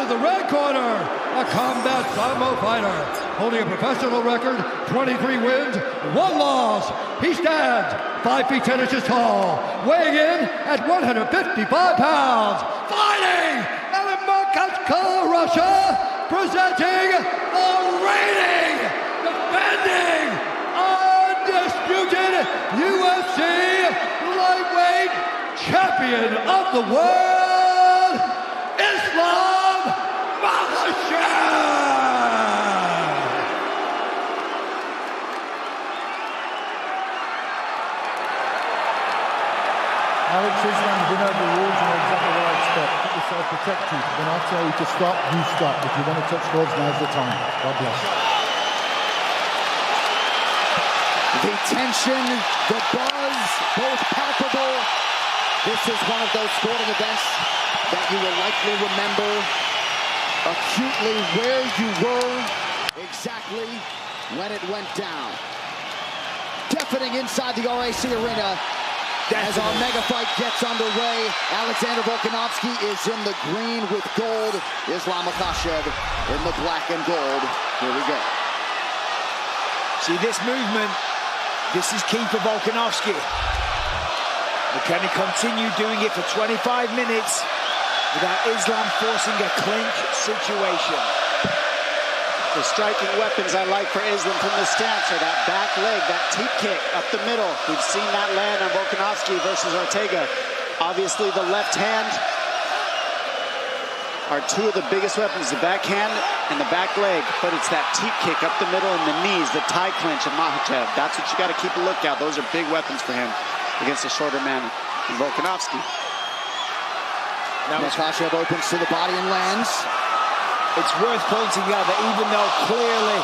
the red corner, a combat sambo fighter, holding a professional record, 23 wins, 1 loss. He stands 5 feet 10 inches tall, weighing in at 155 pounds, fighting out of Makhachev, Russia, presenting the reigning, defending, undisputed UFC lightweight champion of the world, Islam Makhachev! Alex Islam, you know the rules, you know exactly what I expect. Keep yourself protected. When I tell you to stop, you stop. If you want to touch gloves, now's the time. God bless. The tension, the buzz, both palpable. This is one of those sporting events that you will likely remember acutely where you were, exactly when it went down. Deafening inside the RAC arena. As our mega fight gets underway, Alexander Volkanovski is in the green with gold. Islam Makhachev in the black and gold. Here we go. See this movement, this is key for Volkanovski. But can he continue doing it for 25 minutes without Islam forcing a clinch situation? The striking weapons I like for Islam from the stance are that back leg, that teep kick up the middle. We've seen that land on Volkanovski versus Ortega. Obviously, the left hand are two of the biggest weapons, the backhand and the back leg. But it's that teep kick up the middle and the knees, the tie clinch of Makhachev. That's what you got to keep a lookout. Those are big weapons for him against a shorter man than Volkanovski. Now Makhachev opens to the body and lands. It's worth pointing out that even though clearly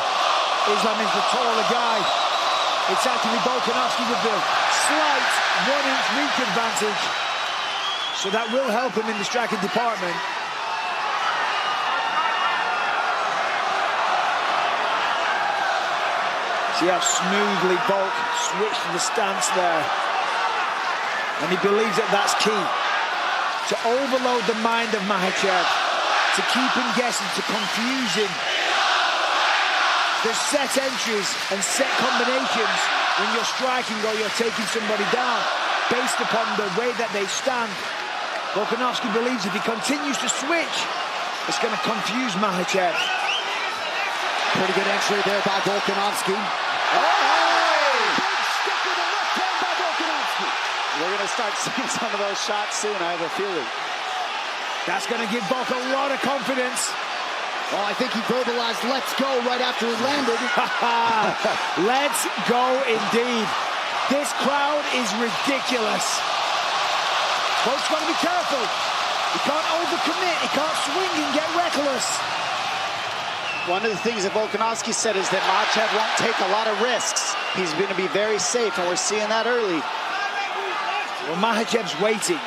Islam is the taller guy, it's actually Volkanovski with the slight 1-inch reach advantage. So that will help him in the striking department. See how smoothly Volk switched to the stance there. And he believes that that's key. To overload the mind of Makhachev. To keep him guessing, to confuse him. There's set entries and set combinations when you're striking or you're taking somebody down based upon the way that they stand. Volkanovski believes if he continues to switch, it's going to confuse Makhachev. Pretty good entry there by Volkanovski. Oh! Big stick with the left hand by Volkanovski. We're going to start seeing some of those shots soon, I have a feeling. That's going to give Volk a lot of confidence. Oh, I think he verbalized "let's go" right after it landed. Let's go indeed. This crowd is ridiculous. Volk's got to be careful. He can't overcommit. He can't swing and get reckless. One of the things that Volkanovski said is that Makhachev won't take a lot of risks. He's going to be very safe, and we're seeing that early. Well, Makhachev's waiting.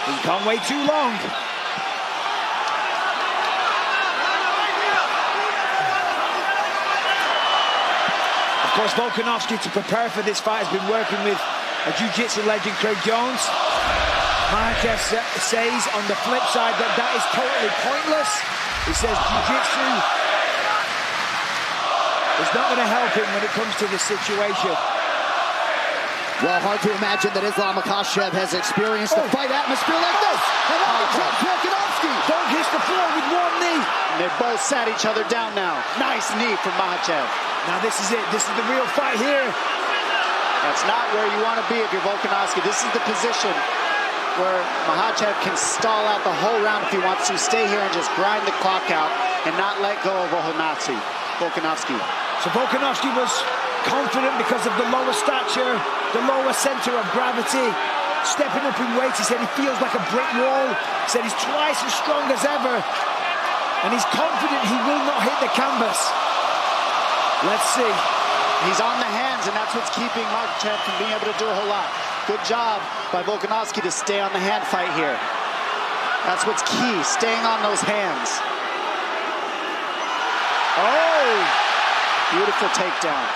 He can't wait too long. Of course, Volkanovski, to prepare for this fight, has been working with a jiu-jitsu legend, Craig Jones. Makhachev says on the flip side that that is totally pointless. He says jiu-jitsu is not going to help him when it comes to this situation. Well, hard to imagine that Islam Makhachev has experienced a fight atmosphere like this. And Volkanovski. Volk hits the floor with one knee. And they both sat each other down now. Nice knee from Makhachev. Now this is it. This is the real fight here. That's not where you want to be if you're Volkanovski. This is the position where Makhachev can stall out the whole round if he wants to. Stay here and just grind the clock out and not let go of Volkanovski. So Volkanovski was confident because of the lower stature, the lower center of gravity. Stepping up in weight, he said he feels like a brick wall. He said he's twice as strong as ever. And he's confident he will not hit the canvas. Let's see. He's on the hands, and that's what's keeping Makhachev from being able to do a whole lot. Good job by Volkanovski to stay on the hand fight here. That's what's key, staying on those hands. Oh! Beautiful takedown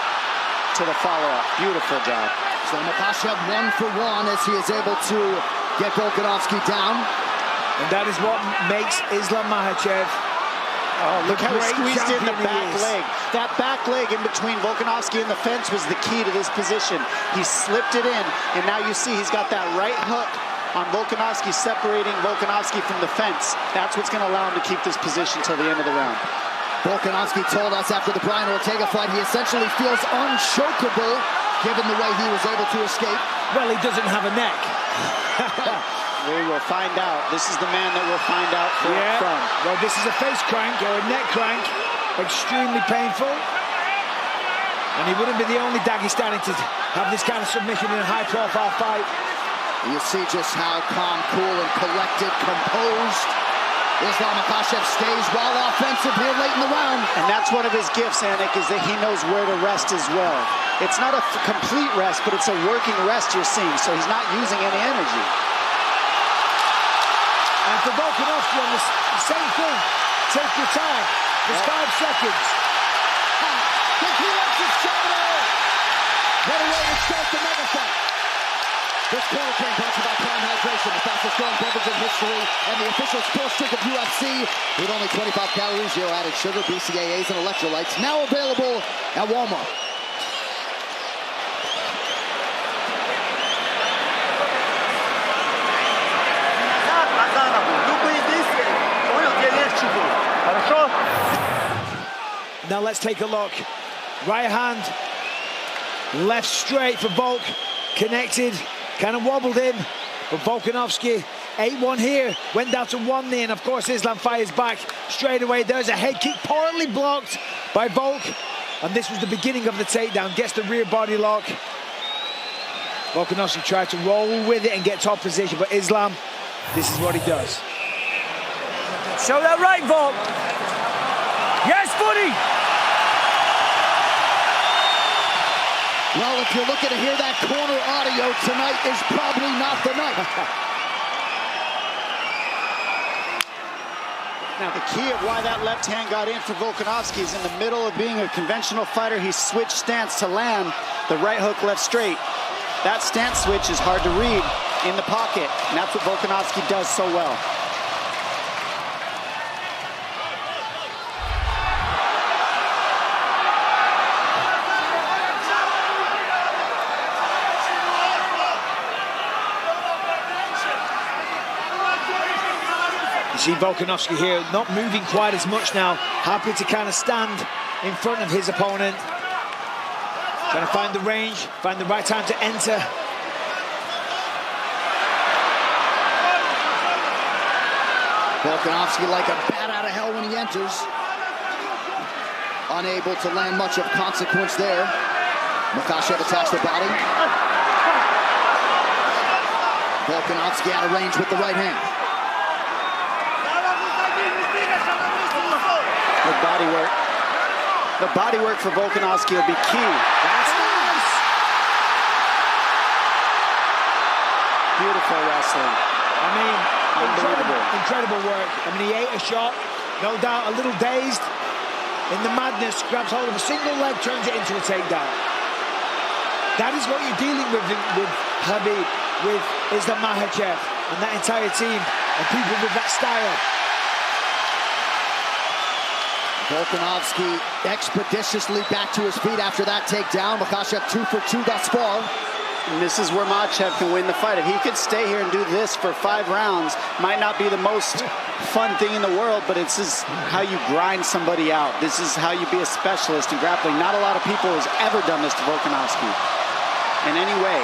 to the follow-up. Beautiful job. So Makhachev 1 for 1 as he is able to get Volkanovski down. And that is what makes Islam Makhachev. Oh, look how he squeezed in the back leg. That back leg in between Volkanovski and the fence was the key to this position. He slipped it in, and now you see he's got that right hook on Volkanovski, separating Volkanovski from the fence. That's what's going to allow him to keep this position till the end of the round. Volkanovski told us after the Brian Ortega fight he essentially feels unchokeable given the way he was able to escape. Well, he doesn't have a neck. We will find out. This is the man that we'll find out from. Well, this is a face crank or a neck crank. Extremely painful. And he wouldn't be the only Dagestani to have this kind of submission in a high-profile fight. You see just how calm, cool, and collected, composed Islam Makhachev stays while offensive here late in the round. And that's one of his gifts, Anik, is that he knows where to rest as well. It's not a complete rest, but it's a working rest you're seeing, so he's not using any energy. And for Volkanovski on the same thing, take your time. There's 5 seconds. What a way to start the mega fight. This corner came brought to you by Prime Hydration, the fastest growing beverage in history, and the official sports drink of UFC, with only 25 calories, 0 added sugar, BCAAs, and electrolytes. Now available at Walmart. Now let's take a look. Right hand, left straight for Volk. Connected, kind of wobbled him. But Volkanovski, 8-1 here, went down to 1 knee, and of course Islam fires back straight away. There's a head kick, partly blocked by Volk. And this was the beginning of the takedown. Gets the rear body lock. Volkanovski tried to roll with it and get top position, but Islam, this is what he does. Show that right, Volk. Yes, buddy. Well, if you're looking to hear that corner audio, tonight is probably not the night. Now, the key of why that left hand got in for Volkanovski is in the middle of being a conventional fighter, he switched stance to land the right hook left straight. That stance switch is hard to read in the pocket, and that's what Volkanovski does so well. You see Volkanovski here not moving quite as much now, happy to kind of stand in front of his opponent. Trying to find the range, find the right time to enter. Volkanovski like a bat out of hell when he enters. Unable to land much of consequence there. Makhachev attacks the body. Volkanovski out of range with the right hand. Good body work. The body work for Volkanovski will be key. That's nice. Beautiful wrestling. I mean, unbelievable. Incredible work. I mean, he ate a shot, no doubt, a little dazed. In the madness, grabs hold of a single leg, turns it into a takedown. That is what you're dealing with Habib, with Islam Makhachev and that entire team and people with that style. Volkanovski expeditiously back to his feet after that takedown. Makhachev 2 for 2 thus far. And this is where Makhachev can win the fight. If he could stay here and do this for 5 rounds, might not be the most fun thing in the world, but it's just how you grind somebody out. This is how you be a specialist in grappling. Not a lot of people has ever done this to Volkanovski in any way.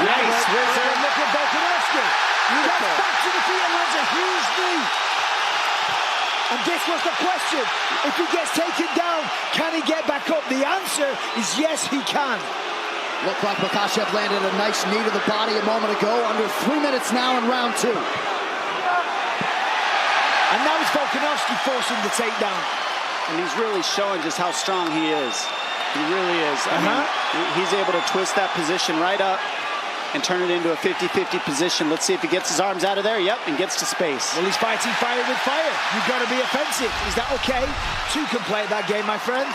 Nice. Look at Volkanovski. He gets back to the feet and lands a huge knee. And this was the question. If he gets taken down, can he get back up? The answer is yes, he can. Looked like Makhachev landed a nice knee to the body a moment ago. Under 3 minutes now in round 2. And now it's Volkanovski forcing the takedown. And he's really showing just how strong he is. He really is. I mean, he's able to twist that position right up and turn it into a 50-50 position. Let's see if he gets his arms out of there. Yep, and gets to space. Well, he's fighting fire with fire. You've got to be offensive. Is that okay? 2 can play that game, my friend.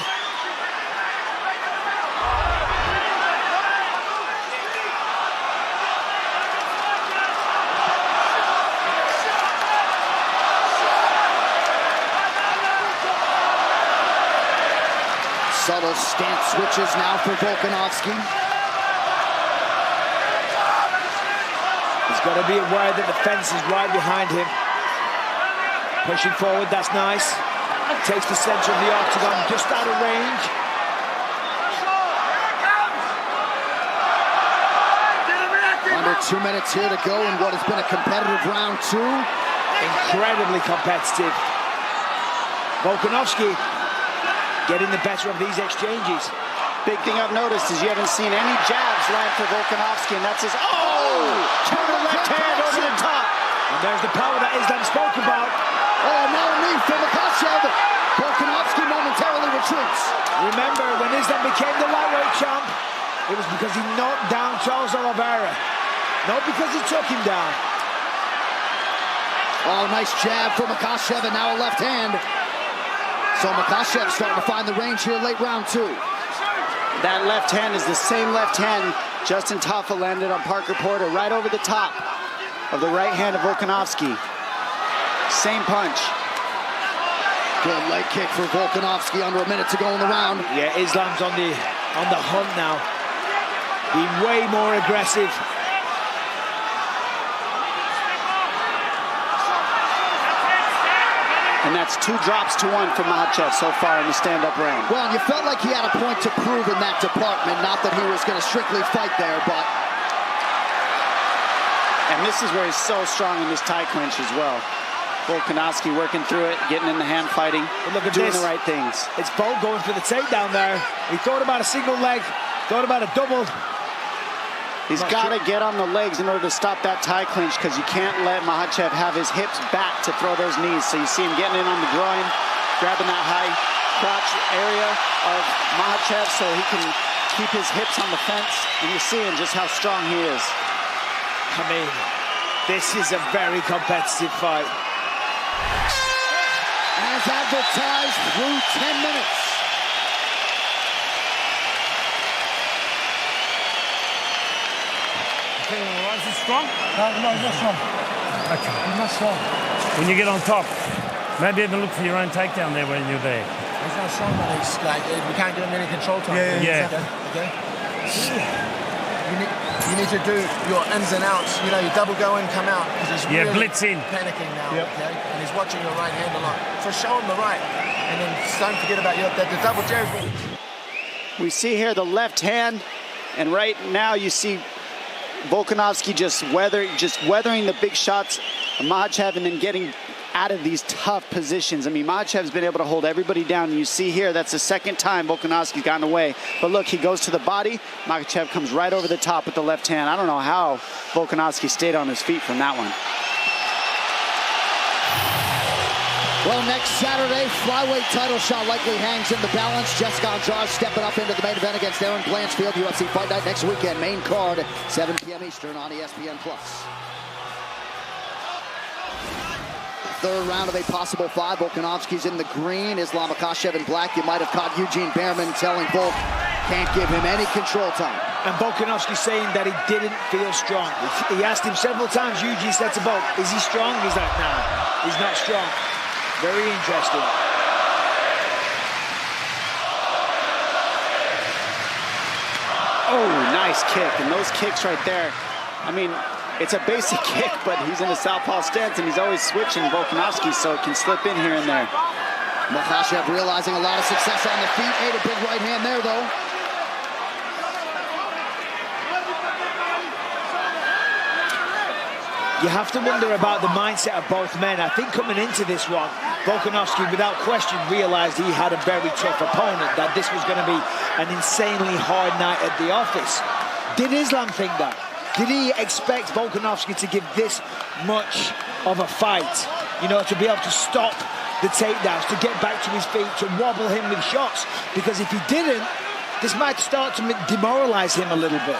Subtle stance switches now for Volkanovski. He's got to be aware that the fence is right behind him. Pushing forward, that's nice. Takes the center of the octagon, just out of range. Under 2 minutes here to go in what has been a competitive round 2. Incredibly competitive. Volkanovski getting the better of these exchanges. Big thing I've noticed is you haven't seen any jabs land for Volkanovski, and that's his counter left hand over the top. And there's the power that Islam spoke about. Oh, now a knee from Makhachev. Volkanovski momentarily retreats. Remember, when Islam became the lightweight champ, it was because he knocked down Charles Oliveira, not because he took him down. Oh, nice jab from Makhachev, and now a left hand. So Makhachev starting to find the range here late round 2. That left hand is the same left hand Justin Tafa landed on Parker Porter, right over the top of the right hand of Volkanovski. Same punch. Good leg kick for Volkanovski, under a minute to go in the round. Yeah, Islam's on the hunt now. Being way more aggressive. And that's 2 drops to 1 for Makhachev so far in the stand-up round. Well, you felt like he had a point to prove in that department. Not that he was going to strictly fight there, but... And this is where he's so strong in this tie clinch as well. Volkanovski working through it, getting in the hand fighting, look at doing this. the right things. It's Volk going for the takedown there. He thought about a single leg, thought about a double. He's got to get on the legs in order to stop that tie clinch, because you can't let Makhachev have his hips back to throw those knees. So you see him getting in on the groin, grabbing that high crotch area of Makhachev so he can keep his hips on the fence. And you're seeing just how strong he is. I mean, this is a very competitive fight. As advertised, through 10 minutes. Is it strong? No, he's not strong. Okay. He's not strong. When you get on top, maybe even look for your own takedown there when you're there. He's not strong, but he's like, we can't give him any control time. Yeah. Okay. You need to do your ins and outs. You know, you double go in, come out, because he's really blitz in. panicking now. Okay, and he's watching your right hand a lot. So show him the right, and then don't forget about the double jab. We see here the left hand, and right now you see Volkanovski just weathering the big shots of Makhachev and then getting out of these tough positions. I mean, Makhachev's been able to hold everybody down, and you see here that's the second time Volkanovski's gotten away. But look, he goes to the body. Makhachev comes right over the top with the left hand. I don't know how Volkanovski stayed on his feet from that one. Well, next Saturday, flyweight title shot likely hangs in the balance. Jessica Andrade stepping up into the main event against Aaron Blanchfield. UFC Fight Night next weekend. Main card, 7 p.m. Eastern on ESPN+. Third round of a possible 5. Volkanovski's in the green. Islam Makhachev in black. You might have caught Eugene Behrman telling Volk can't give him any control time. And Volkanovski saying that he didn't feel strong. He asked him several times, Eugene said to Volk, is he strong? He's like, nah, he's not strong. Very interesting. Oh, nice kick. And those kicks right there, I mean, it's a basic kick, but he's in a southpaw stance, and he's always switching Volkanovski, so it can slip in here and there. Makhachev realizing a lot of success on the feet. Ate a big right hand there, though. You have to wonder about the mindset of both men. I think coming into this one, Volkanovski, without question, realized he had a very tough opponent, that this was going to be an insanely hard night at the office. Did Islam think that? Did he expect Volkanovski to give this much of a fight? You know, to be able to stop the takedowns, to get back to his feet, to wobble him with shots? Because if he didn't, this might start to demoralize him a little bit.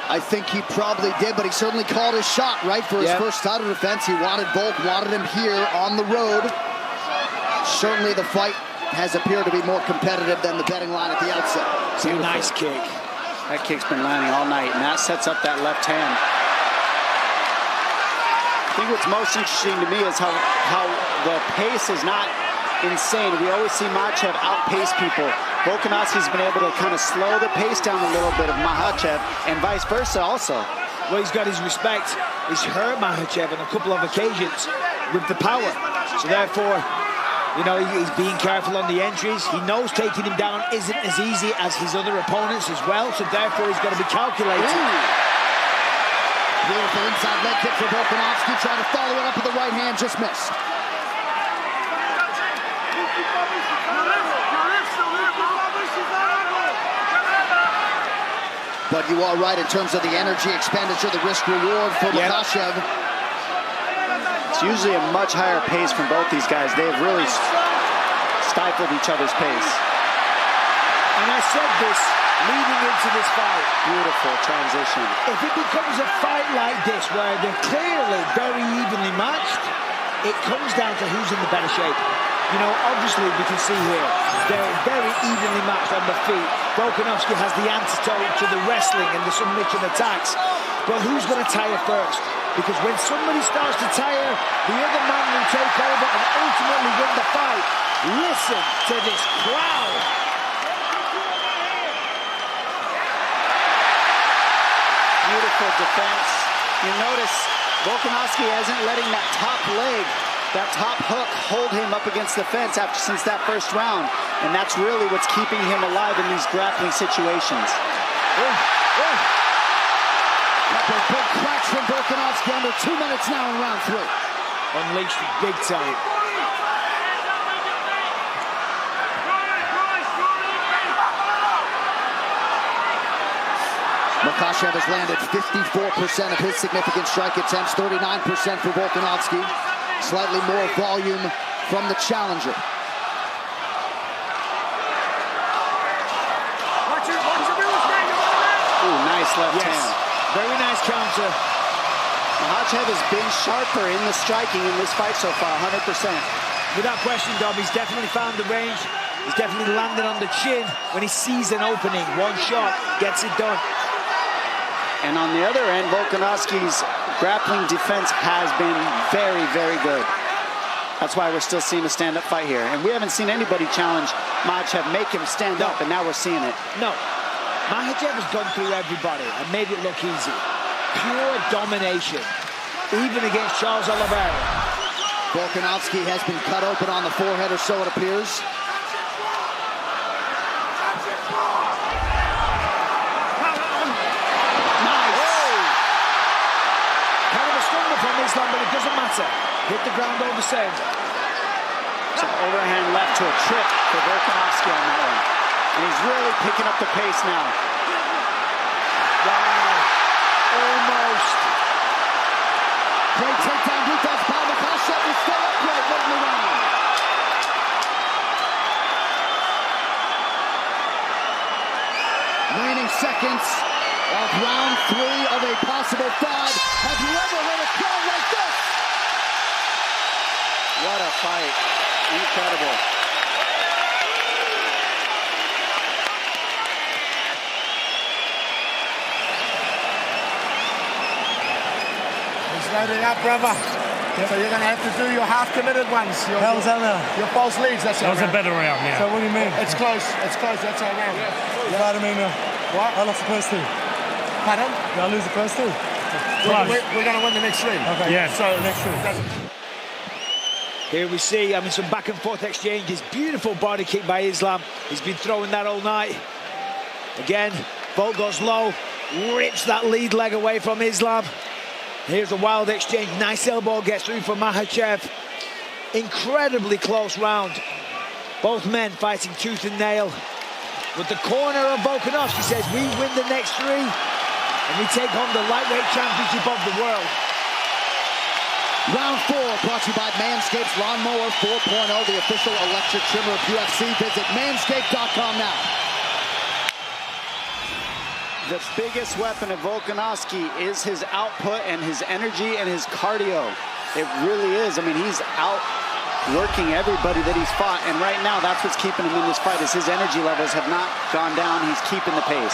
I think he probably did, but he certainly called his shot, right, for his first title defense. He wanted Volk, wanted him here on the road. Certainly the fight has appeared to be more competitive than the betting line at the outset. It's a nice kick. That kick's been landing all night, and that sets up that left hand. I think what's most interesting to me is how the pace is not insane. We always see Makhachev outpace people. Volkanovski's been able to kind of slow the pace down a little bit of Makhachev, and vice versa also. Well, he's got his respect. He's hurt Makhachev on a couple of occasions with the power. So therefore, you know, he's being careful on the entries. He knows taking him down isn't as easy as his other opponents as well. So therefore, he's got to be calculated. Beautiful inside leg kick for Volkanovski. Trying to follow it up with the right hand, just missed. But you are right in terms of the energy expenditure, the risk reward for Makhachev. It's usually a much higher pace from both these guys. They have really stifled each other's pace. And I said this leading into this fight. Beautiful transition. If it becomes a fight like this where they're clearly very evenly matched, it comes down to who's in the better shape. You know, obviously we can see here, they're very evenly matched on the feet. Volkanovski has the antidote to the wrestling and the submission attacks. But who's going to tire first? Because when somebody starts to tire, the other man will take over and ultimately win the fight. Listen to this crowd. Beautiful defense. You notice Volkanovski isn't letting that top leg, that top hook, hold him up against the fence since that first round. And that's really what's keeping him alive in these grappling situations. Couple of big cracks from Volkanovski under 2 minutes now in round 3. Unleashed big time. Makhachev has landed 54% of his significant strike attempts, 39% for Volkanovski. Slightly more volume from the challenger. Ooh, nice left hand. Very nice counter. Makhachev has been sharper in the striking in this fight so far, 100%. Without question, Dom, he's definitely found the range. He's definitely landed on the chin when he sees an opening. One shot gets it done. And on the other end, Volkanovski's grappling defense has been very, very good. That's why we're still seeing a stand-up fight here. And we haven't seen anybody challenge Makhachev, make him stand up, and now we're seeing it. No. Makhachev has gone through everybody and made it look easy. Pure domination, even against Charles Oliveira. Volkanovski has been cut open on the forehead, or so it appears. But it doesn't matter. Hit the ground all the same. It's an overhand left to a trip for Volkanovski on that one. And he's really picking up the pace now. Wow. Almost. Great takedown defense by Makhachev. Is still upright late in the round. Remaining seconds of round 3 of a possible 5. Have you ever heard a crowd like this? What a fight. Incredible. He's loaded up, brother. So you're going to have to do your half-committed ones. How's that now? Your false leads, that's That was a better round, yeah. So what do you mean? It's close, that's our round. You lie to me now. What? I lost the first 2. Pardon? Did I lose the first 2? We're going to win the next 3. Okay, Yeah. so next 3. Here we see, some back and forth exchanges. Beautiful body kick by Islam. He's been throwing that all night. Again, Volk goes low, rips that lead leg away from Islam. Here's a wild exchange. Nice elbow gets through for Makhachev. Incredibly close round. Both men fighting tooth and nail. But the corner of Volkanovski says, we win the next 3 and we take home the lightweight championship of the world. Round 4 brought to you by Manscaped's Lawnmower 4.0, the official electric trimmer of UFC. Visit manscaped.com now. The biggest weapon of Volkanovski is his output and his energy and his cardio. It really is. I mean, he's outworking everybody that he's fought, and right now that's what's keeping him in this fight, is his energy levels have not gone down. He's keeping the pace.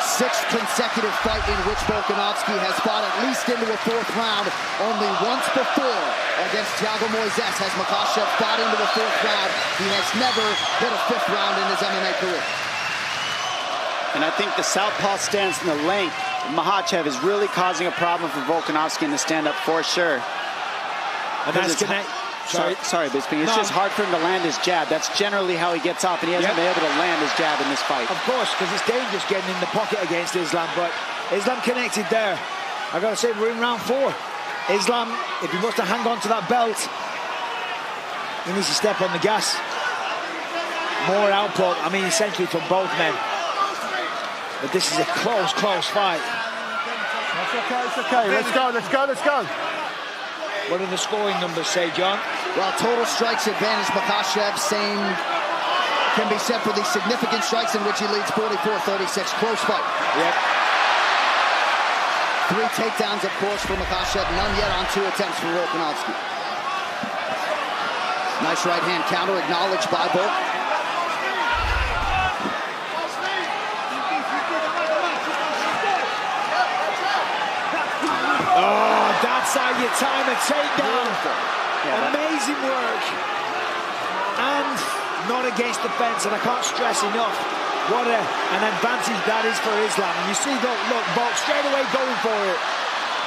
Sixth consecutive fight in which Volkanovski has fought at least into a fourth round. Only once before against Thiago Moises has Makhachev fought into a fourth round. He has never hit a fifth round in his MMA career. And I think the southpaw stance and the length of Makhachev is really causing a problem for Volkanovski in the stand-up for sure. And that's connect. Sorry, Bisping. It's just hard for him to land his jab. That's generally how he gets off, and he hasn't been able to land his jab in this fight. Of course, because it's dangerous getting in the pocket against Islam, but Islam connected there. I got to say, we're in round 4. Islam, if he wants to hang on to that belt, he needs to step on the gas. More output, I mean, essentially from both men. But this is a close fight. That's okay, it's okay. Let's go. What do the scoring numbers say, John? Well, total strikes advantage Makhachev, same can be said for the significant strikes in which he leads 44-36. Close fight. Yep. 3 takedowns, of course, for Makhachev. None yet on 2 attempts for Volkanovski. Nice right hand counter, acknowledged by Volk. Oh, that's how you time a takedown. Amazing work. And not against the fence, and I can't stress enough what an advantage that is for Islam. And you see, look, Volk straight away going for it.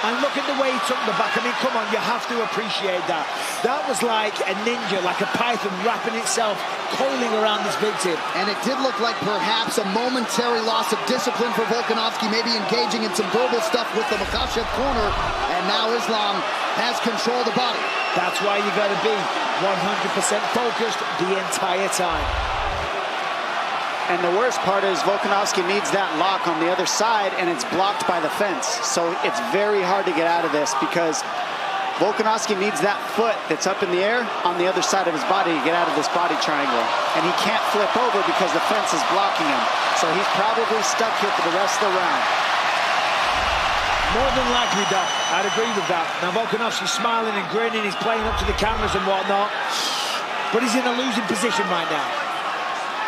And look at the way he took the back. I mean, come on, you have to appreciate that. That was like a ninja, like a python wrapping itself, coiling around this victim. And it did look like perhaps a momentary loss of discipline for Volkanovski, maybe engaging in some verbal stuff with the Makhachev corner. And now Islam has control of the body. That's why you got to be 100% focused the entire time. And the worst part is Volkanovski needs that lock on the other side, and it's blocked by the fence. So it's very hard to get out of this because Volkanovski needs that foot that's up in the air on the other side of his body to get out of this body triangle. And he can't flip over because the fence is blocking him. So he's probably stuck here for the rest of the round. More than likely, Doc. I'd agree with that. Now Volkanovski's smiling and grinning, he's playing up to the cameras and whatnot. But he's in a losing position right now.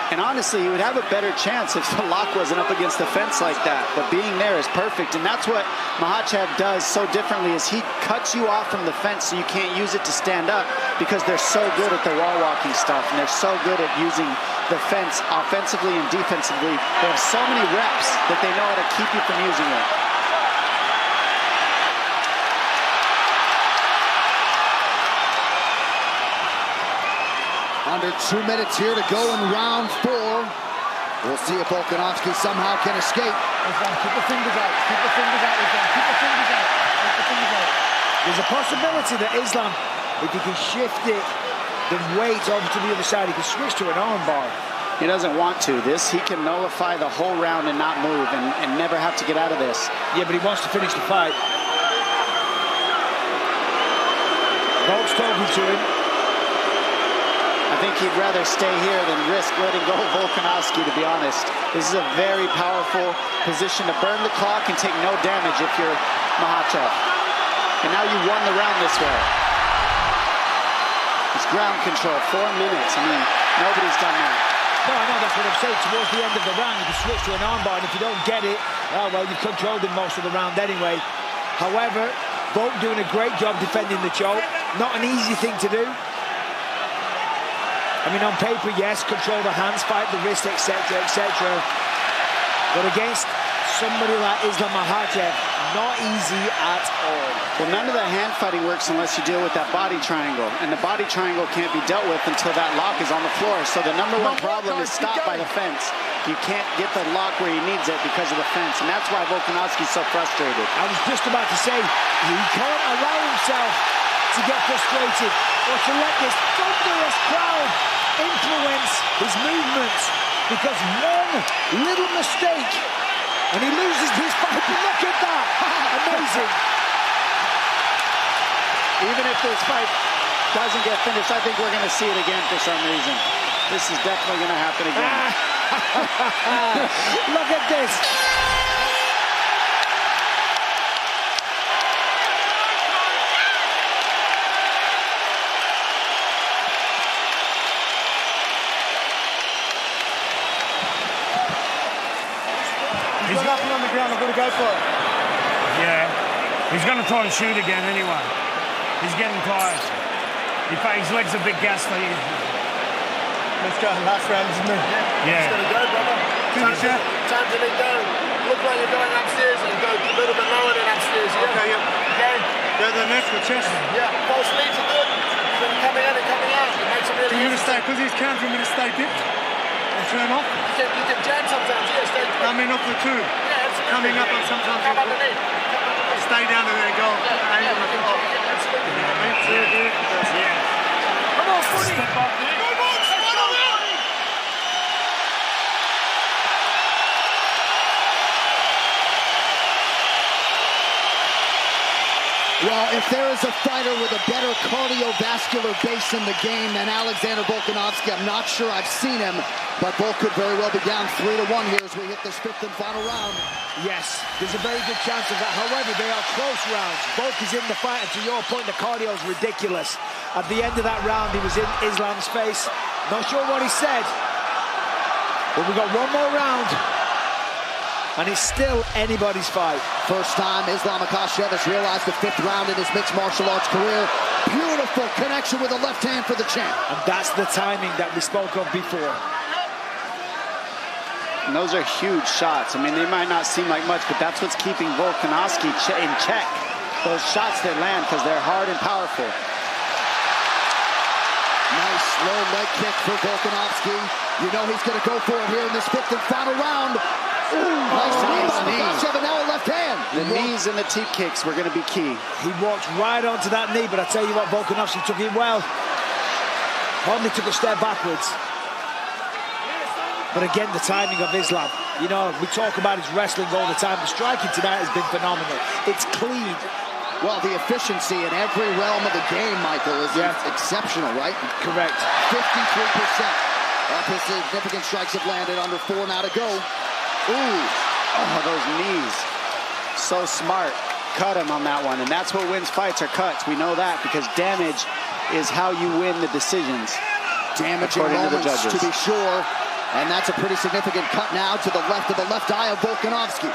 And honestly, he would have a better chance if the lock wasn't up against the fence like that. But being there is perfect. And that's what Makhachev does so differently is he cuts you off from the fence so you can't use it to stand up because they're so good at the wall walking stuff. And they're so good at using the fence offensively and defensively. They have so many reps that they know how to keep you from using it. Under 2 minutes here to go in round 4. We'll see if Volkanovski somehow can escape. Keep the fingers out. Keep the fingers out. Keep the fingers out. Keep the fingers out. There's a possibility that Islam, if he can shift it, the weight over to the other side, he can switch to an armbar. He doesn't want to. He can nullify the whole round and not move and never have to get out of this. Yeah, but he wants to finish the fight. Volk's talking to him. I think he'd rather stay here than risk letting go of Volkanovski, to be honest. This is a very powerful position to burn the clock and take no damage if you're Makhachev. And now you won the round this way. It's ground control, 4 minutes. I mean, nobody's done that. No, I know, that's what I'm saying. Towards the end of the round, you can switch to an armbar, and if you don't get it, oh, well, you've controlled him most of the round anyway. However, Volk doing a great job defending the choke. Not an easy thing to do. I mean, on paper, yes, control the hands, fight the wrist, etc., etc. But against somebody like Islam Makhachev, not easy at all. Well, none of that hand fighting works unless you deal with that body triangle. And the body triangle can't be dealt with until that lock is on the floor. So the number one problem is stopped by the fence. You can't get the lock where he needs it because of the fence. And that's why Volkanovski's so frustrated. I was just about to say, he can't allow himself to get frustrated or to let this thunderous crowd influence his movements, because one little mistake and he loses his fight. Look at that! Amazing. Even if this fight doesn't get finished, I think we're going to see it again for some reason. This is definitely going to happen again. Look at this. He's grappling on the ground, I'm going to go for it. Yeah. He's going to try and shoot again anyway. He's getting tired. His legs are a bit gassy. Let's go. Last round, isn't it? Yeah. Just got to go, brother. Finish it. Time to lay down. Look like you're going upstairs and go a little bit lower than upstairs. Yeah? Okay, yeah. Okay. Go to the neck, the chest. Yeah. False leads are good. So you're coming in and coming out. It makes it really easy. You stay, because he's countering me to stay dipped and turn off. You can jab sometimes, yeah, stay dipped. Coming off the two. Yeah, absolutely. Coming up and sometimes come underneath. Stay down there and go. Yeah, absolutely. You know what I mean? Yeah. Come on, footy. Step up there. Well, if there is a fighter with a better cardiovascular base in the game than Alexander Volkanovski, I'm not sure I've seen him, but Volk could very well be down 3-1 here as we hit this fifth and final round. Yes, there's a very good chance of that. However, they are close rounds. Volk is in the fight, and to your point, the cardio is ridiculous. At the end of that round, he was in Islam's face. Not sure what he said, but we got one more round. And it's still anybody's fight. First time Islam Makhachev has realized the fifth round in his mixed martial arts career. Beautiful connection with the left hand for the champ. And that's the timing that we spoke of before. And those are huge shots. I mean, they might not seem like much, but that's what's keeping Volkanovski in check. Those shots that land, because they're hard and powerful. Nice low leg kick for Volkanovski. You know he's going to go for it here in this fifth and final round. Ooh, nice knee by Makhachev, and now a left hand. The knees and the teep kicks were going to be key. He walked right onto that knee, but I tell you what, Volkanovski took it well. Only took a step backwards. But again, the timing of Islam. You know, we talk about his wrestling all the time. The striking tonight has been phenomenal. It's clean. Well, the efficiency in every realm of the game, Michael, is exceptional, right? Correct. 53% of his significant strikes have landed, under 4 now to go. Ooh, oh, those knees. So smart. Cut him on that one, and that's what wins fights, are cuts. We know that because damage is how you win the decisions. Damaging moments, to be sure. And that's a pretty significant cut now to the left of the left eye of Volkanovski.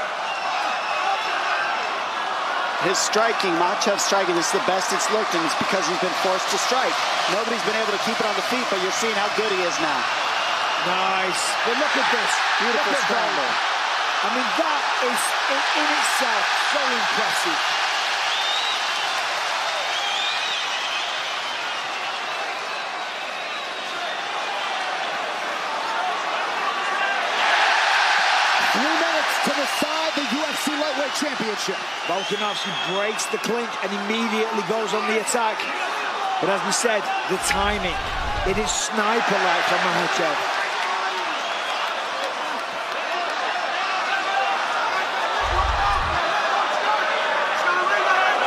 His striking, Makhachev's striking, this is the best it's looked, and it's because he's been forced to strike. Nobody's been able to keep it on the feet, but you're seeing how good he is now. Nice. But look at this. Beautiful scramble. I mean, that is in itself so impressive. To decide the UFC lightweight championship. Volkanovski breaks the clink and immediately goes on the attack. But as we said, the timing, it is sniper-like from Makhachev.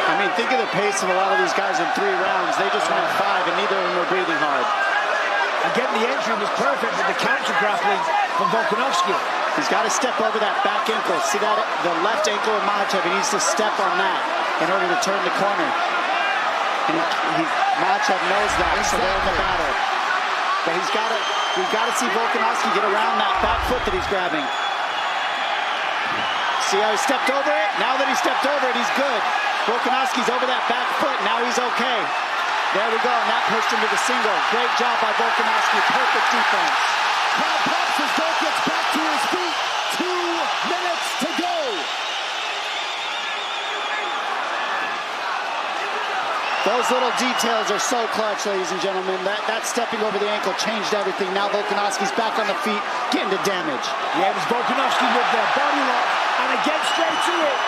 I mean, think of the pace of a lot of these guys in 3 rounds. They just went 5, and neither of them were breathing hard. Again, the entry was perfect, but the counter-grappling from Volkanovski. He's got to step over that back ankle. See that? The left ankle of Makhachev, he needs to step on that in order to turn the corner. And Makhachev knows that, so they're in the battle. But we've got to see Volkanovski get around that back foot that he's grabbing. See how he stepped over it? Now that he stepped over it, he's good. Volkanovski's over that back foot, now he's okay. There we go, and that pushed him to the single. Great job by Volkanovski, perfect defense. Crowd pops as Volk gets back to his feet. 2 minutes to go. Those little details are so clutch, ladies and gentlemen. That stepping over the ankle changed everything. Now Volkanovski's back on the feet, getting to damage. Yeah, it was Volkanovski with the body lock, and again straight to it.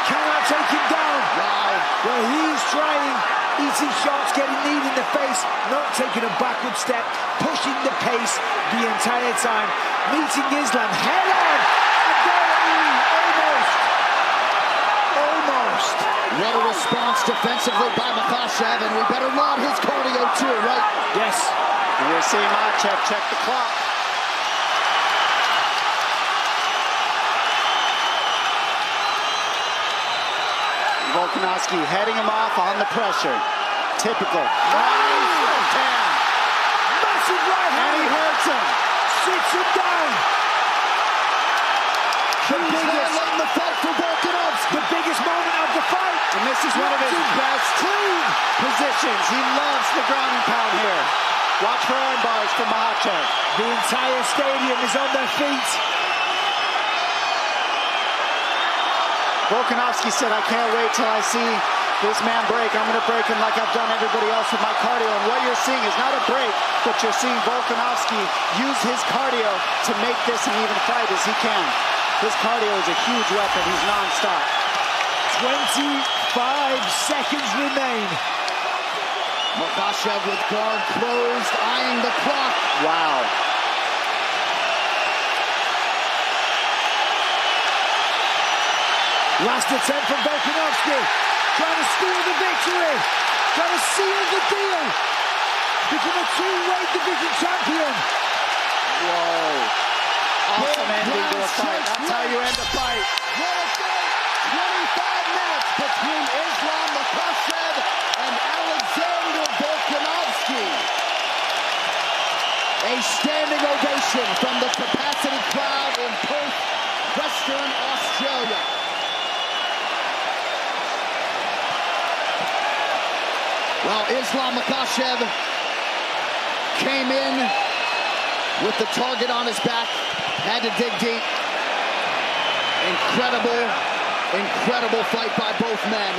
Cannot take him down. Wow. Well, he's trying. Easy shots, getting kneed in the face, not taking a backward step, pushing the pace the entire time, meeting Islam head on, and there almost. What a response defensively by Makhachev, and we better laud his cardio too, right? Yes. And we're seeing Makhachev check the clock. Volkanovski heading him off on the pressure. Typical. Nice left hand. Massive right hand. And he hurts him. Sits him down. The biggest And this is one of his best positions. He loves the ground and pound here. Watch for arm bars from Makhachev. The entire stadium is on their feet. Volkanovski said, I can't wait till I see this man break. I'm going to break him like I've done everybody else with my cardio. And what you're seeing is not a break, but you're seeing Volkanovski use his cardio to make this an even fight as he can. His cardio is a huge weapon. He's non-stop. 25 seconds remain. Makhachev with guard closed, eyeing the clock. Wow. Last attempt from Volkanovski. Trying to steal the victory. Trying to seal the deal. Become a two-weight division champion. Whoa. Awesome ending to a fight. That's how you end a fight. What a fight! 25 minutes between Islam Makhachev and Alexander Volkanovski. A standing ovation from the capacity crowd in Perth, Western Australia. Well, Islam Makhachev came in with the target on his back, had to dig deep. Incredible fight by both men.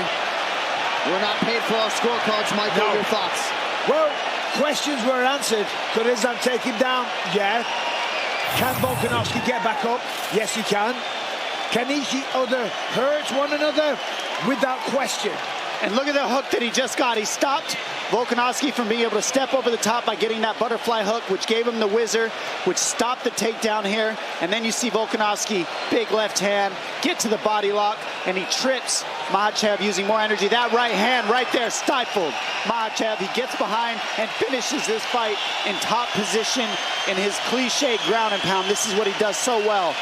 We're not paid for our scorecards, Michael. Your thoughts? Well, questions were answered. Could Islam take him down? Yeah. Can Volkanovski get back up? Yes, he can. Can each other hurt one another? Without question. And look at the hook that he just got. He stopped Volkanovski from being able to step over the top by getting that butterfly hook, which gave him the whizzer, which stopped the takedown here. And then you see Volkanovski, big left hand, get to the body lock, and he trips Makhachev using more energy. That right hand right there stifled Makhachev. He gets behind and finishes this fight in top position in his cliche ground and pound. This is what he does so well.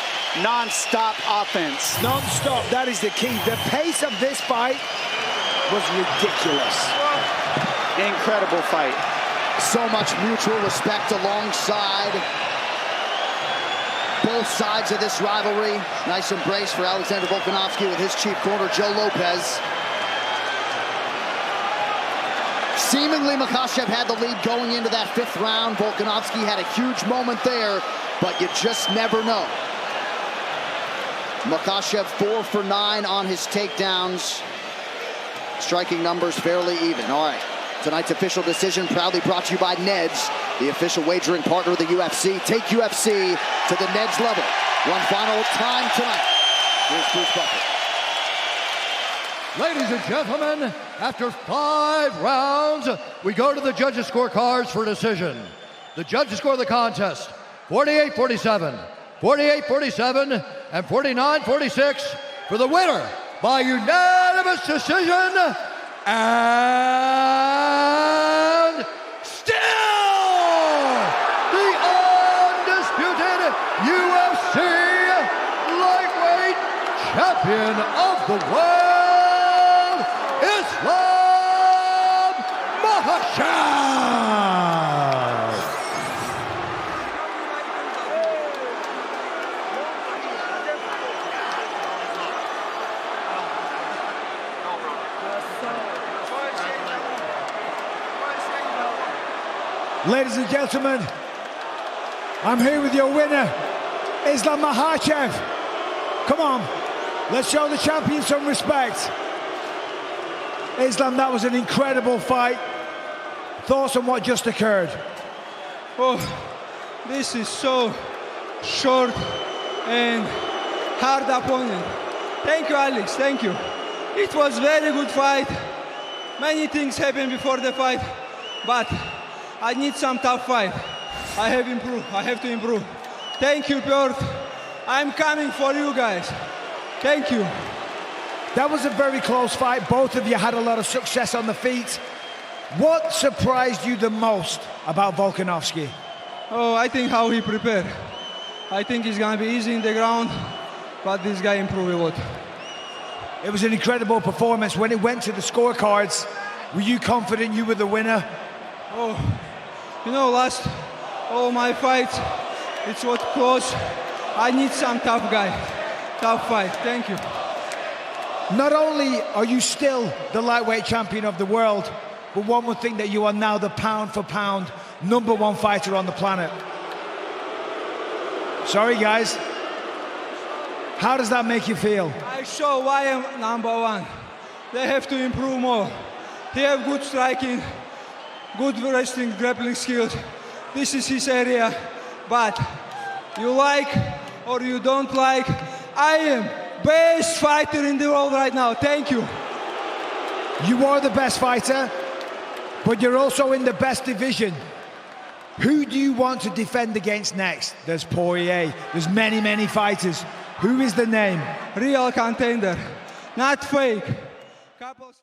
Non-stop offense. Non-stop, that is the key. The pace of this fight was ridiculous. Incredible fight. So much mutual respect alongside both sides of this rivalry. Nice embrace for Alexander Volkanovski with his chief corner, Joe Lopez. Seemingly, Makhachev had the lead going into that fifth round. Volkanovski had a huge moment there, but you just never know. Makhachev 4 for 9 on his takedowns. Striking numbers fairly even. All right. Tonight's official decision proudly brought to you by Neds, the official wagering partner of the UFC. Take UFC to the Neds level. One final time tonight. Here's Bruce Buffer. Ladies and gentlemen, after 5 rounds, we go to the judges' scorecards for decision. The judges score the contest 48-47, 48-47, and 49-46 for the winner by unanimous decision, and still the undisputed UFC lightweight champion of the world, Islam Makhachev. Ladies and gentlemen, I'm here with your winner, Islam Makhachev. Come on, let's show the champion some respect. Islam, that was an incredible fight. Thoughts on what just occurred? Oh, this is so short and hard opponent. Thank you, Alex, thank you. It was very good fight. Many things happened before the fight, but I need some tough fight. I have to improve. Thank you, Perth. I'm coming for you guys. Thank you. That was a very close fight. Both of you had a lot of success on the feet. What surprised you the most about Volkanovski? Oh, I think how he prepared. I think he's gonna be easy in the ground, but this guy improved a lot. It was an incredible performance. When it went to the scorecards, were you confident you were the winner? Oh, you know, last all my fights, it's what close. I need some tough guy, tough fight. Thank you. Not only are you still the lightweight champion of the world, but one would think that you are now the pound-for-pound #1 fighter on the planet. Sorry, guys. How does that make you feel? I show why I'm #1. They have to improve more. He have good striking, good wrestling, grappling skills. This is his area. But you like or you don't like, I am best fighter in the world right now. Thank you. You are the best fighter, but you're also in the best division. Who do you want to defend against next? There's Poirier, there's many, many fighters. Who is the name? Real contender, not fake. Couples